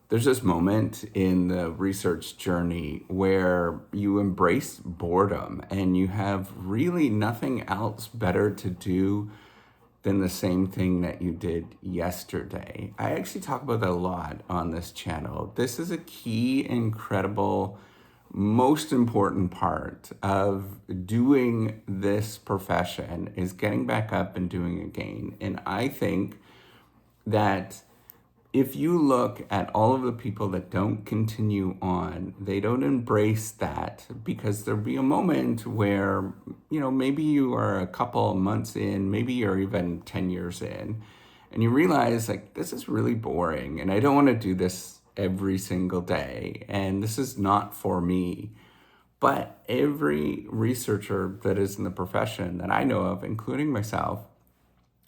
There's this moment in the research journey where you embrace boredom and you have really nothing else better to do than the same thing that you did yesterday. I actually talk about that a lot on this channel. This is a key, incredible, most important part of doing this profession is getting back up and doing it again. And I think that if you look at all of the people that don't continue on, they don't embrace that because there'll be a moment where, maybe you are a couple of months in, maybe you're even 10 years in, and you realize like, this is really boring and I don't want to do this every single day. And this is not for me. But every researcher that is in the profession that I know of, including myself,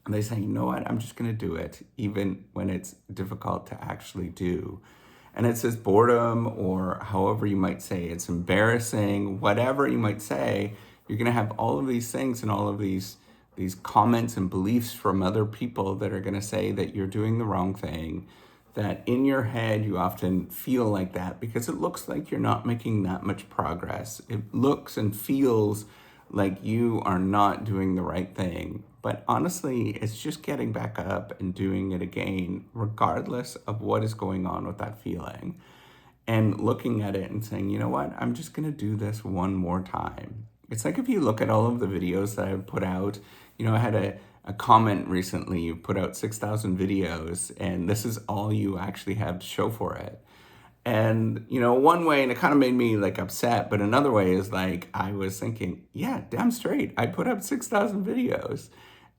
and they say, you know what, I'm just going to do it, even when it's difficult to actually do. And it's this boredom, or however you might say, it's embarrassing, whatever you might say, you're going to have all of these things and all of these comments and beliefs from other people that are going to say that you're doing the wrong thing, that in your head you often feel like that because it looks like you're not making that much progress. It looks and feels like you are not doing the right thing. But honestly, it's just getting back up and doing it again, regardless of what is going on with that feeling. And looking at it and saying, you know what, I'm just going to do this one more time. It's like if you look at all of the videos that I've put out, I had a comment recently, you put out 6,000 videos, and this is all you actually have to show for it. And, one way, and it kind of made me like upset, but another way is like, I was thinking, yeah, damn straight. I put up 6,000 videos.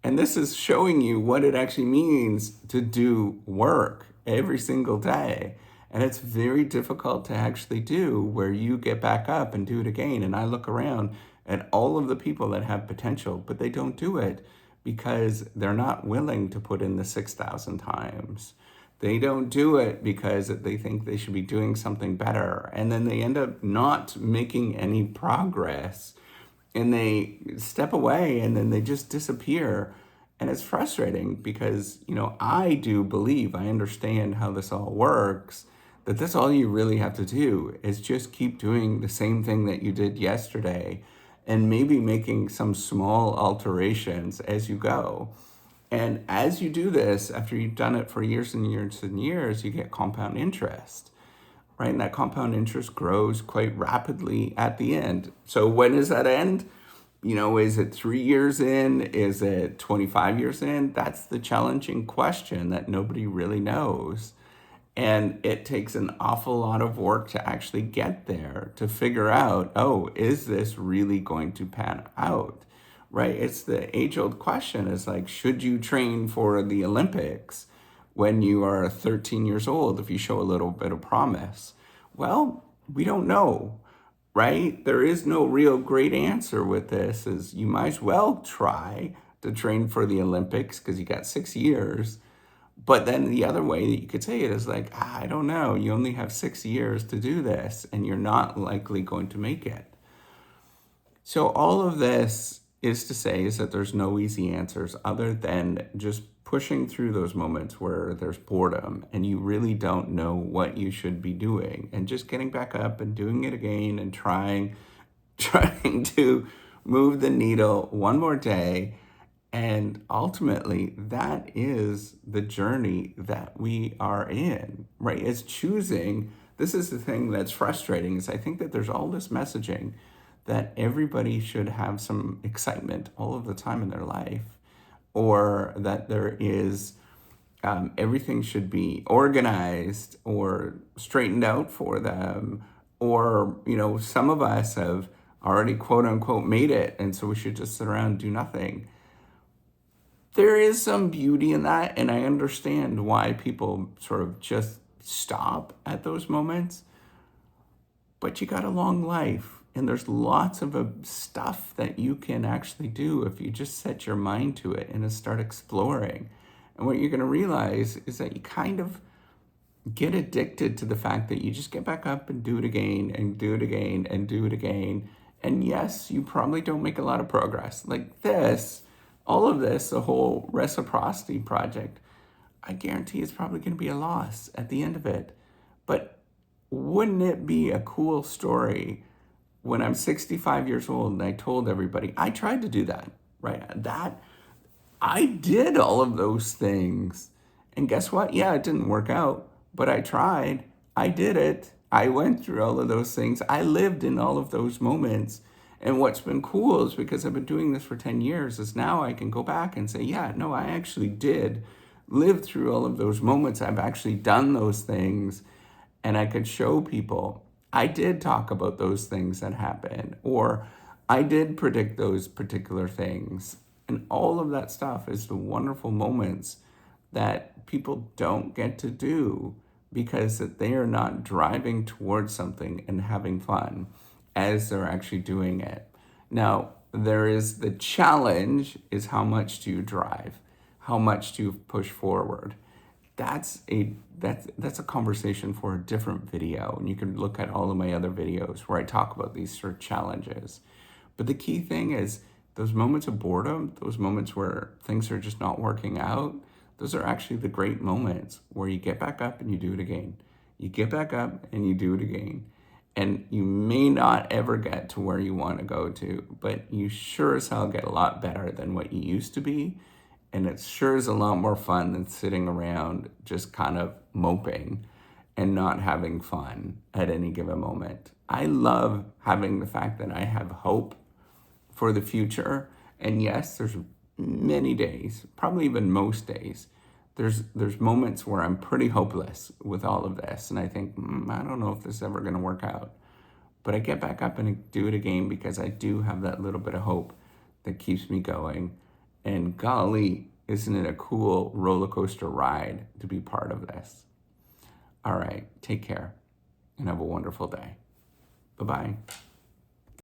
And this is showing you what it actually means to do work every single day. And it's very difficult to actually do where you get back up and do it again. And I look around at all of the people that have potential, but they don't do it because they're not willing to put in the 6,000 times. They don't do it because they think they should be doing something better. And then they end up not making any progress and they step away and then they just disappear. And it's frustrating because, I do believe, I understand how this all works, that that's all you really have to do is just keep doing the same thing that you did yesterday and maybe making some small alterations as you go. And as you do this, after you've done it for years and years and years, you get compound interest, right? And that compound interest grows quite rapidly at the end. So when does that end? Is it 3 years in? Is it 25 years in? That's the challenging question that nobody really knows. And it takes an awful lot of work to actually get there, to figure out, oh, is this really going to pan out? Right? It's the age-old question is like, should you train for the Olympics when you are 13 years old if you show a little bit of promise? Well, we don't know, right? There is no real great answer with this. Is you might as well try to train for the Olympics because you got 6 years. But then the other way that you could say it is like, I don't know, you only have 6 years to do this and you're not likely going to make it. So all of this is to say is that there's no easy answers other than just pushing through those moments where there's boredom and you really don't know what you should be doing and just getting back up and doing it again and trying to move the needle one more day. And ultimately, that is the journey that we are in, right? It's choosing. This is the thing that's frustrating is I think that there's all this messaging that everybody should have some excitement all of the time in their life, or that there is everything should be organized or straightened out for them, or some of us have already quote unquote made it, and so we should just sit around and do nothing. There is some beauty in that, and I understand why people sort of just stop at those moments. But you got a long life, and there's lots of stuff that you can actually do if you just set your mind to it and start exploring. And what you're going to realize is that you kind of get addicted to the fact that you just get back up and do it again and do it again and do it again. And yes, you probably don't make a lot of progress. Like this, all of this, the whole reciprocity project, I guarantee it's probably going to be a loss at the end of it. But wouldn't it be a cool story when I'm 65 years old and I told everybody, I tried to do that, right? That I did all of those things. And guess what? Yeah, it didn't work out, but I tried. I did it. I went through all of those things. I lived in all of those moments. And what's been cool is because I've been doing this for 10 years, is now I can go back and say, yeah, no, I actually did live through all of those moments. I've actually done those things. And I could show people I did talk about those things that happened, or I did predict those particular things. And all of that stuff is the wonderful moments that people don't get to do because that they are not driving towards something and having fun as they're actually doing it. Now, there is the challenge is how much do you drive? How much do you push forward? That's a conversation for a different video, and you can look at all of my other videos where I talk about these sort of challenges. But the key thing is those moments of boredom, those moments where things are just not working out, those are actually the great moments where you get back up and you do it again. You get back up and you do it again. And you may not ever get to where you want to go to, but you sure as hell get a lot better than what you used to be. And it sure is a lot more fun than sitting around just kind of moping and not having fun at any given moment. I love having the fact that I have hope for the future. And yes, there's many days, probably even most days, there's moments where I'm pretty hopeless with all of this. And I think, I don't know if this is ever going to work out. But I get back up and do it again because I do have that little bit of hope that keeps me going. And golly, isn't it a cool roller coaster ride to be part of this? All right, take care and have a wonderful day. Bye-bye.